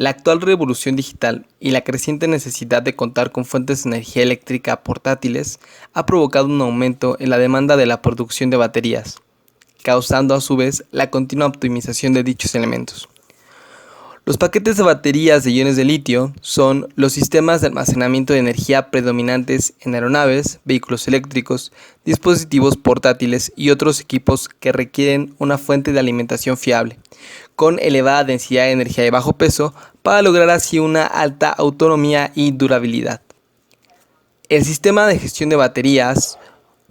La actual revolución digital y la creciente necesidad de contar con fuentes de energía eléctrica portátiles ha provocado un aumento en la demanda de la producción de baterías, causando a su vez la continua optimización de dichos elementos. Los paquetes de baterías de iones de litio son los sistemas de almacenamiento de energía predominantes en aeronaves, vehículos eléctricos, dispositivos portátiles y otros equipos que requieren una fuente de alimentación fiable, con elevada densidad de energía y bajo peso, para lograr así una alta autonomía y durabilidad. El sistema de gestión de baterías,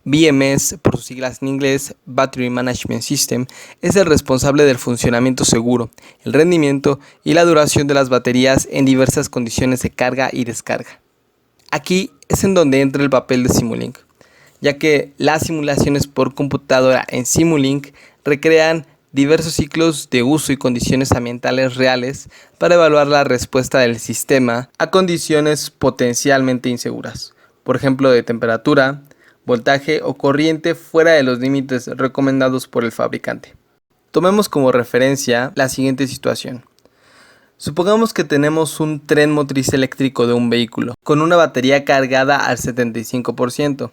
BMS, por sus siglas en inglés, Battery Management System, es el responsable del funcionamiento seguro, el rendimiento y la duración de las baterías en diversas condiciones de carga y descarga. Aquí es en donde entra el papel de Simulink, ya que las simulaciones por computadora en Simulink recrean diversos ciclos de uso y condiciones ambientales reales para evaluar la respuesta del sistema a condiciones potencialmente inseguras, por ejemplo de temperatura, voltaje o corriente fuera de los límites recomendados por el fabricante. Tomemos como referencia la siguiente situación. Supongamos que tenemos un tren motriz eléctrico de un vehículo, con una batería cargada al 75%,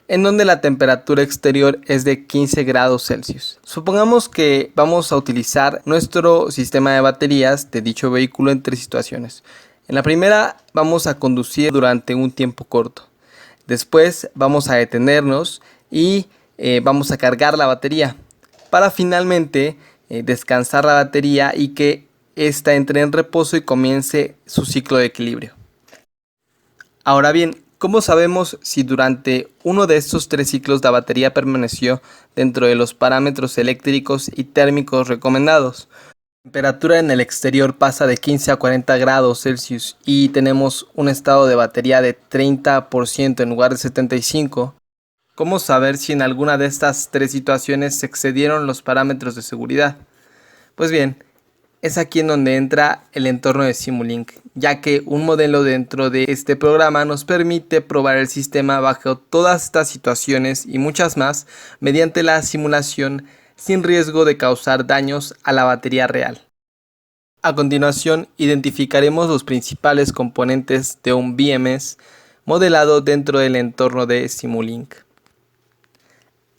en donde la temperatura exterior es de 15 grados Celsius. Supongamos que vamos a utilizar nuestro sistema de baterías de dicho vehículo en tres situaciones. En la primera, vamos a conducir durante un tiempo corto. Después vamos a detenernos y vamos a cargar la batería para finalmente descansar la batería y que ésta entre en reposo y comience su ciclo de equilibrio. Ahora bien, ¿cómo sabemos si durante uno de estos tres ciclos la batería permaneció dentro de los parámetros eléctricos y térmicos recomendados? La temperatura en el exterior pasa de 15 a 40 grados Celsius y tenemos un estado de batería de 30% en lugar de 75%. ¿Cómo saber si en alguna de estas tres situaciones se excedieron los parámetros de seguridad? Pues bien, es aquí en donde entra el entorno de Simulink, ya que un modelo dentro de este programa nos permite probar el sistema bajo todas estas situaciones y muchas más mediante la simulación sin riesgo de causar daños a la batería real. A continuación, identificaremos los principales componentes de un BMS modelado dentro del entorno de Simulink.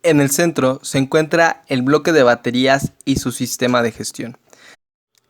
En el centro se encuentra el bloque de baterías y su sistema de gestión,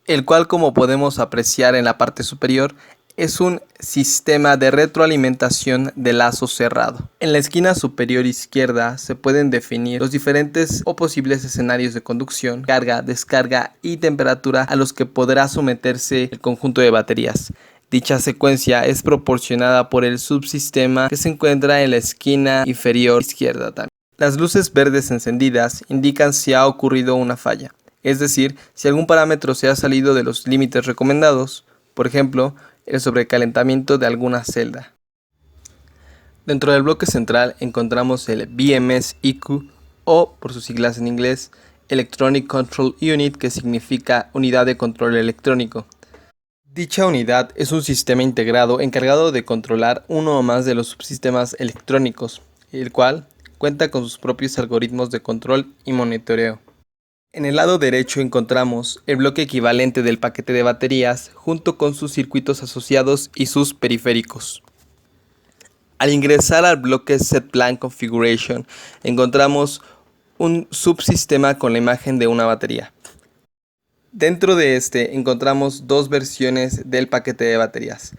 el cual, como podemos apreciar en la parte superior, es un sistema de retroalimentación de lazo cerrado. En la esquina superior izquierda se pueden definir los diferentes o posibles escenarios de conducción, carga, descarga y temperatura a los que podrá someterse el conjunto de baterías. Dicha secuencia es proporcionada por el subsistema que se encuentra en la esquina inferior izquierda también. Las luces verdes encendidas indican si ha ocurrido una falla, es decir, si algún parámetro se ha salido de los límites recomendados, por ejemplo, el sobrecalentamiento de alguna celda. Dentro del bloque central encontramos el BMS ECU o, por sus siglas en inglés, Electronic Control Unit, que significa Unidad de Control Electrónico. Dicha unidad es un sistema integrado encargado de controlar uno o más de los subsistemas electrónicos, el cual cuenta con sus propios algoritmos de control y monitoreo. En el lado derecho encontramos el bloque equivalente del paquete de baterías junto con sus circuitos asociados y sus periféricos. Al ingresar al bloque Set Plan Configuration encontramos un subsistema con la imagen de una batería. Dentro de este encontramos dos versiones del paquete de baterías.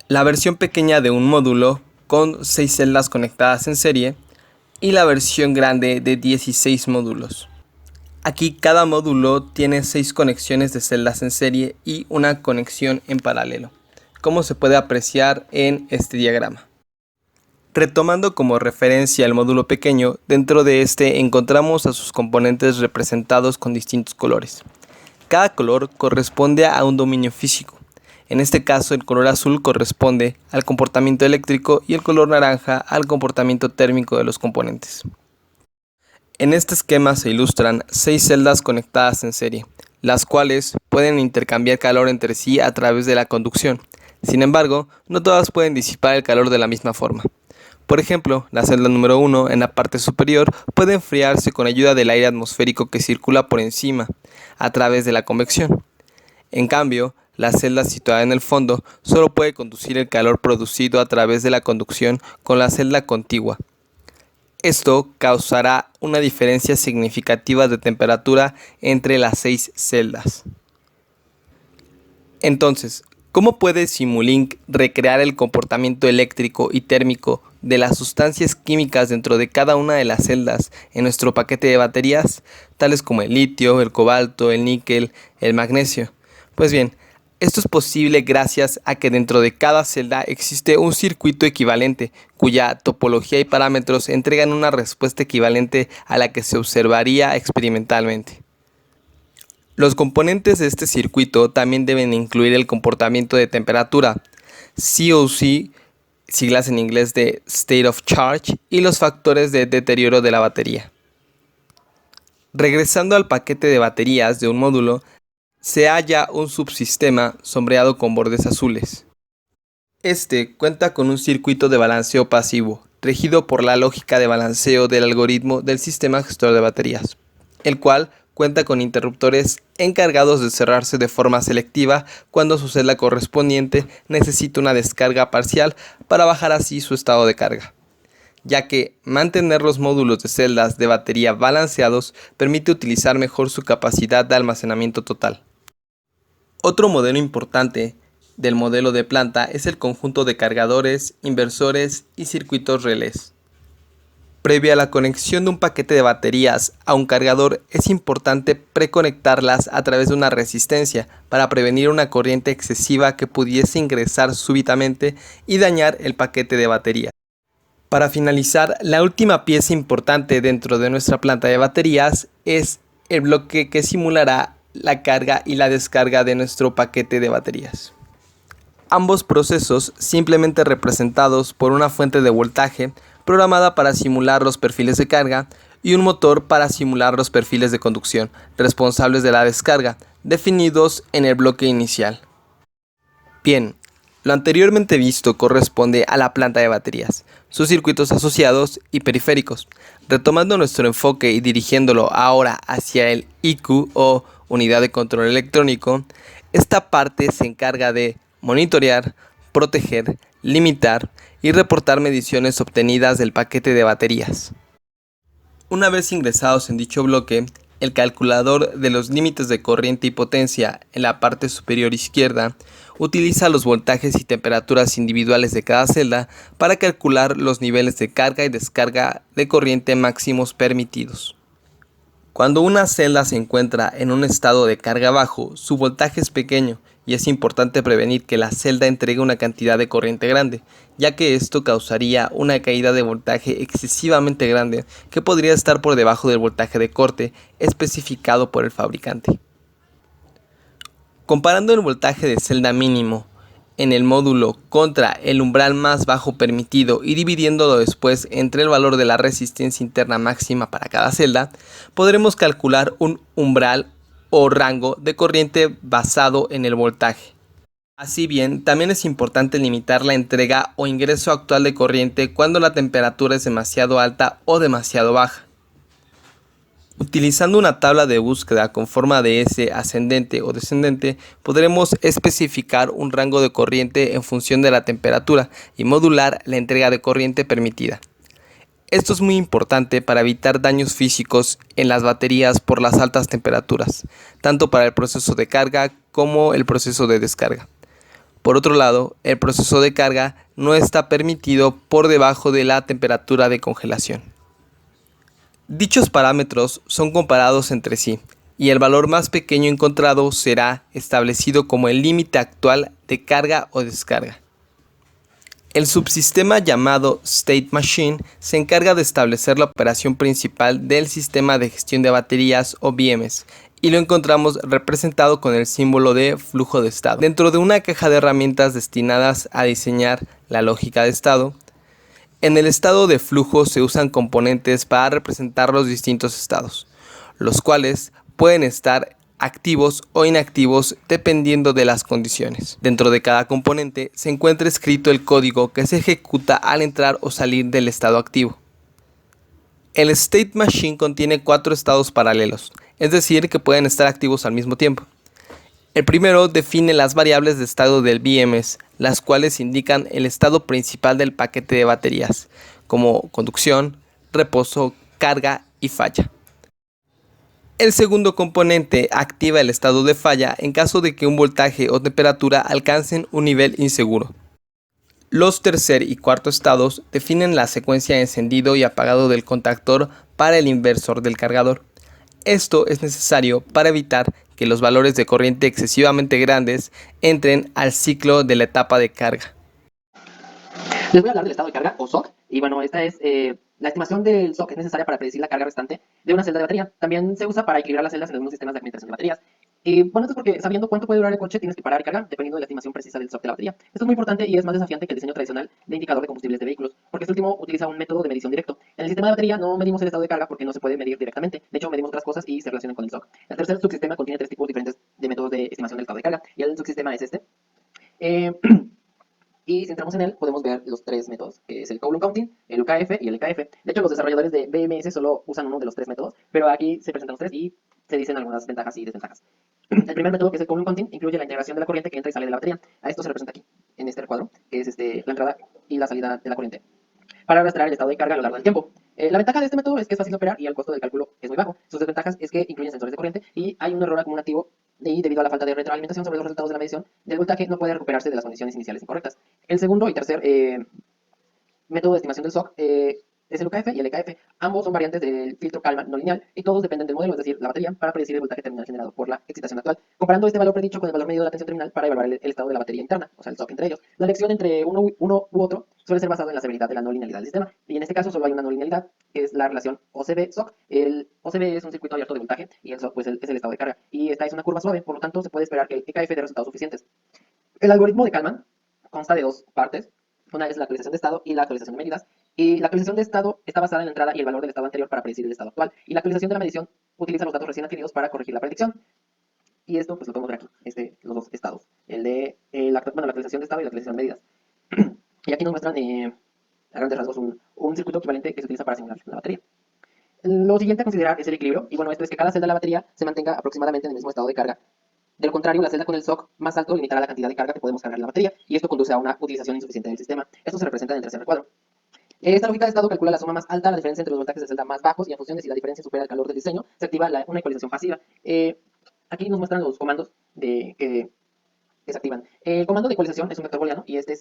La versión pequeña de un módulo con 6 celdas conectadas en serie y la versión grande de 16 módulos. Aquí cada módulo tiene 6 conexiones de celdas en serie y una conexión en paralelo, como se puede apreciar en este diagrama. Retomando como referencia el módulo pequeño, dentro de este encontramos a sus componentes representados con distintos colores. Cada color corresponde a un dominio físico. En este caso, el color azul corresponde al comportamiento eléctrico y el color naranja al comportamiento térmico de los componentes. En este esquema se ilustran 6 celdas conectadas en serie, las cuales pueden intercambiar calor entre sí a través de la conducción. Sin embargo, no todas pueden disipar el calor de la misma forma. Por ejemplo, la celda número 1 en la parte superior puede enfriarse con ayuda del aire atmosférico que circula por encima, a través de la convección. En cambio, La celda situada en el fondo solo puede conducir el calor producido a través de la conducción con la celda contigua. Esto causará una diferencia significativa de temperatura entre las 6 celdas. Entonces, ¿cómo puede Simulink recrear el comportamiento eléctrico y térmico de las sustancias químicas dentro de cada una de las celdas en nuestro paquete de baterías, tales como el litio, el cobalto, el níquel, el magnesio? Pues bien, esto es posible gracias a que dentro de cada celda existe un circuito equivalente, cuya topología y parámetros entregan una respuesta equivalente a la que se observaría experimentalmente. Los componentes de este circuito también deben incluir el comportamiento de temperatura, COC, siglas en inglés de State of Charge, y los factores de deterioro de la batería. Regresando al paquete de baterías de un módulo, se halla un subsistema sombreado con bordes azules. Este cuenta con un circuito de balanceo pasivo, regido por la lógica de balanceo del algoritmo del sistema gestor de baterías, el cual cuenta con interruptores encargados de cerrarse de forma selectiva cuando su celda correspondiente necesita una descarga parcial para bajar así su estado de carga, ya que mantener los módulos de celdas de batería balanceados permite utilizar mejor su capacidad de almacenamiento total. Otro modelo importante del modelo de planta es el conjunto de cargadores, inversores y circuitos relés. Previo a la conexión de un paquete de baterías a un cargador, es importante preconectarlas a través de una resistencia para prevenir una corriente excesiva que pudiese ingresar súbitamente y dañar el paquete de batería. Para finalizar, la última pieza importante dentro de nuestra planta de baterías es el bloque que simulará la carga y la descarga de nuestro paquete de baterías. Ambos procesos simplemente representados por una fuente de voltaje programada para simular los perfiles de carga y un motor para simular los perfiles de conducción responsables de la descarga, definidos en el bloque inicial. Bien, lo anteriormente visto corresponde a la planta de baterías, sus circuitos asociados y periféricos. Retomando nuestro enfoque y dirigiéndolo ahora hacia el ECU o unidad de control electrónico, esta parte se encarga de monitorear, proteger, limitar y reportar mediciones obtenidas del paquete de baterías. Una vez ingresados en dicho bloque, el calculador de los límites de corriente y potencia en la parte superior izquierda utiliza los voltajes y temperaturas individuales de cada celda para calcular los niveles de carga y descarga de corriente máximos permitidos. Cuando una celda se encuentra en un estado de carga bajo, su voltaje es pequeño y es importante prevenir que la celda entregue una cantidad de corriente grande, ya que esto causaría una caída de voltaje excesivamente grande que podría estar por debajo del voltaje de corte especificado por el fabricante. Comparando el voltaje de celda mínimo en el módulo contra el umbral más bajo permitido y dividiéndolo después entre el valor de la resistencia interna máxima para cada celda, podremos calcular un umbral o rango de corriente basado en el voltaje. Así bien, también es importante limitar la entrega o ingreso actual de corriente cuando la temperatura es demasiado alta o demasiado baja. Utilizando una tabla de búsqueda con forma de S ascendente o descendente, podremos especificar un rango de corriente en función de la temperatura y modular la entrega de corriente permitida. Esto es muy importante para evitar daños físicos en las baterías por las altas temperaturas, tanto para el proceso de carga como el proceso de descarga. Por otro lado, el proceso de carga no está permitido por debajo de la temperatura de congelación. Dichos parámetros son comparados entre sí, y el valor más pequeño encontrado será establecido como el límite actual de carga o descarga. El subsistema llamado State Machine se encarga de establecer la operación principal del sistema de gestión de baterías o BMS, y lo encontramos representado con el símbolo de flujo de estado. Dentro de una caja de herramientas destinadas a diseñar la lógica de estado, en el estado de flujo se usan componentes para representar los distintos estados, los cuales pueden estar activos o inactivos dependiendo de las condiciones. Dentro de cada componente se encuentra escrito el código que se ejecuta al entrar o salir del estado activo. El State Machine contiene 4 estados paralelos, es decir, que pueden estar activos al mismo tiempo. El primero define las variables de estado del BMS, las cuales indican el estado principal del paquete de baterías, como conducción, reposo, carga y falla. El segundo componente activa el estado de falla en caso de que un voltaje o temperatura alcancen un nivel inseguro. Los tercer y cuarto estados definen la secuencia de encendido y apagado del contactor para el inversor del cargador. Esto es necesario para evitar que los valores de corriente excesivamente grandes entren al ciclo de la etapa de carga. Les voy a hablar del estado de carga o SOC. Y bueno, esta es la estimación del SOC es necesaria para predecir la carga restante de una celda de batería. También se usa para equilibrar las celdas en algunos sistemas de administración de baterías. Y bueno, esto es porque sabiendo cuánto puede durar el coche, tienes que parar y cargar, dependiendo de la estimación precisa del SOC de la batería. Esto es muy importante y es más desafiante que el diseño tradicional de indicador de combustibles de vehículos, porque este último utiliza un método de medición directo. En el sistema de batería no medimos el estado de carga porque no se puede medir directamente. De hecho, medimos otras cosas y se relacionan con el SOC. El tercer subsistema contiene tres tipos diferentes de métodos de estimación del estado de carga, y el subsistema es este. Eh, Y si entramos en él, podemos ver los tres métodos, que es el Coulomb Counting, el UKF y el EKF. De hecho, los desarrolladores de BMS solo usan uno de los tres métodos, pero aquí se presentan los tres y se dicen algunas ventajas y desventajas. El primer método, que es el Coulomb Counting, incluye la integración de la corriente que entra y sale de la batería. A esto se representa aquí, en este recuadro, que es la entrada y la salida de la corriente, para rastrear el estado de carga a lo largo del tiempo. La ventaja de este método es que es fácil de operar y el costo de cálculo es muy bajo. Sus desventajas es que incluyen sensores de corriente y hay un error acumulativo y debido a la falta de retroalimentación sobre los resultados de la medición del voltaje no puede recuperarse de las condiciones iniciales incorrectas. El segundo y tercer método de estimación del SOC es el UKF y el EKF. Ambos son variantes del filtro Kalman no lineal y todos dependen del modelo, es decir, la batería, para predecir el voltaje terminal generado por la excitación actual. Comparando este valor predicho con el valor medido de la tensión terminal para evaluar el estado de la batería interna, o sea, el SOC entre ellos. La elección entre uno u otro suele ser basado en la severidad de la no linealidad del sistema. Y en este caso solo hay una no linealidad, que es la relación OCB-SOC. El OCB es un circuito abierto de voltaje y el SOC pues, es el estado de carga. Y esta es una curva suave, por lo tanto se puede esperar que el EKF dé resultados suficientes. El algoritmo de Kalman consta de dos partes. Una es la actualización de estado y la actualización de medidas. Y la actualización de estado está basada en la entrada y el valor del estado anterior para predecir el estado actual. Y la actualización de la medición utiliza los datos recién adquiridos para corregir la predicción. Y esto pues lo podemos ver aquí, los dos estados. El de la actualización de estado y la actualización de medidas. Y aquí nos muestran a grandes rasgos un circuito equivalente que se utiliza para simular la batería. Lo siguiente a considerar es el equilibrio. Y bueno, esto es que cada celda de la batería se mantenga aproximadamente en el mismo estado de carga. De lo contrario, la celda con el SOC más alto limitará la cantidad de carga que podemos cargar en la batería y esto conduce a una utilización insuficiente del sistema. Esto se representa en el tercer recuadro. Esta lógica de estado calcula la suma más alta, la diferencia entre los voltajes de celda más bajos y en función de si la diferencia supera el calor del diseño, se activa una ecualización pasiva. Aquí nos muestran los comandos que se activan. El comando de ecualización es un vector booleano y este.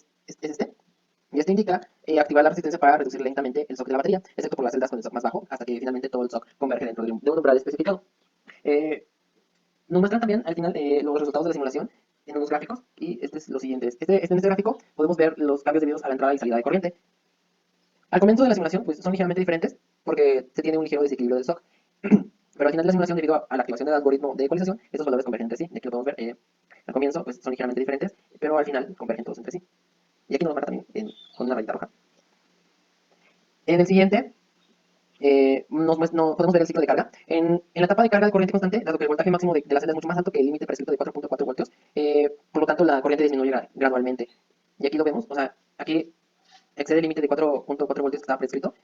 Y este indica activar la resistencia para reducir lentamente el SOC de la batería, excepto por las celdas con el SOC más bajo, hasta que finalmente todo el SOC converge dentro de un umbral especificado. Eh, Nos muestran también al final los resultados de la simulación en unos gráficos y este es lo siguiente. En este gráfico podemos ver los cambios debidos a la entrada y salida de corriente. Al comienzo de la simulación pues son ligeramente diferentes porque se tiene un ligero desequilibrio del SOC. Pero al final de la simulación, debido a la activación del algoritmo de ecualización, estos valores convergen entre sí. Y aquí lo podemos ver. Al comienzo pues son ligeramente diferentes, pero al final convergen todos entre sí. Y aquí nos marca también con una rayita roja. En el siguiente podemos ver el ciclo de carga. La etapa de carga de corriente constante, dado que el voltaje máximo de la celda es mucho más alto que el límite prescrito de 4.4 voltios, por lo tanto la corriente disminuye gradualmente. Y aquí lo vemos, o sea, aquí excede el límite de 4.4 voltios que estaba prescrito,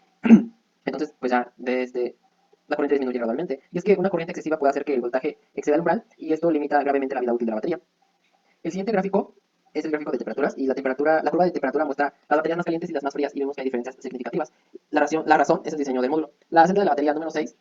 entonces pues ya desde la corriente disminuye gradualmente. Y es que una corriente excesiva puede hacer que el voltaje exceda el umbral y esto limita gravemente la vida útil de la batería. El siguiente gráfico es el gráfico de temperaturas y la curva de temperatura muestra las baterías más calientes y las más frías y vemos que hay diferencias significativas. La razón es el diseño del módulo. La celda de la batería número 6,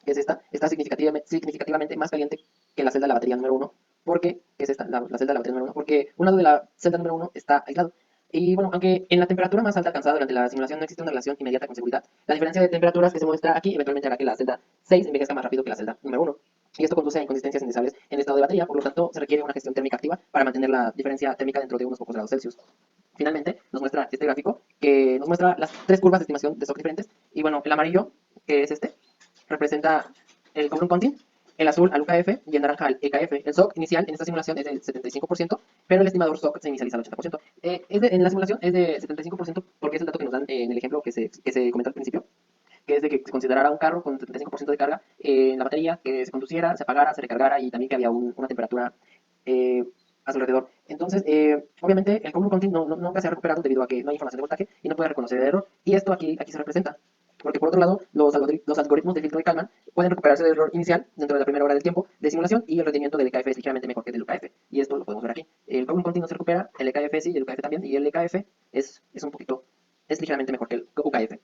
que es esta, está significativamente más caliente que la celda de la batería número 1. ¿Por qué? Que es esta, la celda de la batería número 1, porque un lado de la celda número 1 está aislado. Y bueno, aunque en la temperatura más alta alcanzada durante la simulación no existe una relación inmediata con seguridad, la diferencia de temperaturas que se muestra aquí eventualmente hará que la celda 6 envejezca más rápido que la celda número 1. Y esto conduce a inconsistencias indeseables en el estado de batería, por lo tanto se requiere una gestión térmica activa para mantener la diferencia térmica dentro de unos pocos grados Celsius. Finalmente, nos muestra este gráfico que nos muestra las tres curvas de estimación de SOC diferentes. Y bueno, el amarillo, que es representa el Coulomb Counting, el azul al UKF y el naranja al EKF. El SOC inicial en esta simulación es del 75%, pero el estimador SOC se inicializa al 80%. En la simulación es de 75% porque es el dato que nos dan en el ejemplo que se comentó al principio, que es de que se considerara un carro con 75% de carga en la batería, que se conduciera, se apagara, se recargara y también que había una temperatura a su alrededor. Entonces, obviamente, el Coulomb Counting nunca se ha recuperado debido a que no hay información de voltaje y no puede reconocer el error. Y esto aquí se representa. porque por otro lado, los algoritmos de filtro de Kalman pueden recuperarse del error inicial dentro de la primera hora del tiempo de simulación y el rendimiento del EKF es ligeramente mejor que el del UKF. Y esto lo podemos ver aquí. El cálculo continuo se recupera, el EKF sí, y el UKF también, y el EKF es un poquito, es ligeramente mejor que el UKF.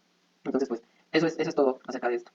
Entonces, pues, eso es todo acerca de esto.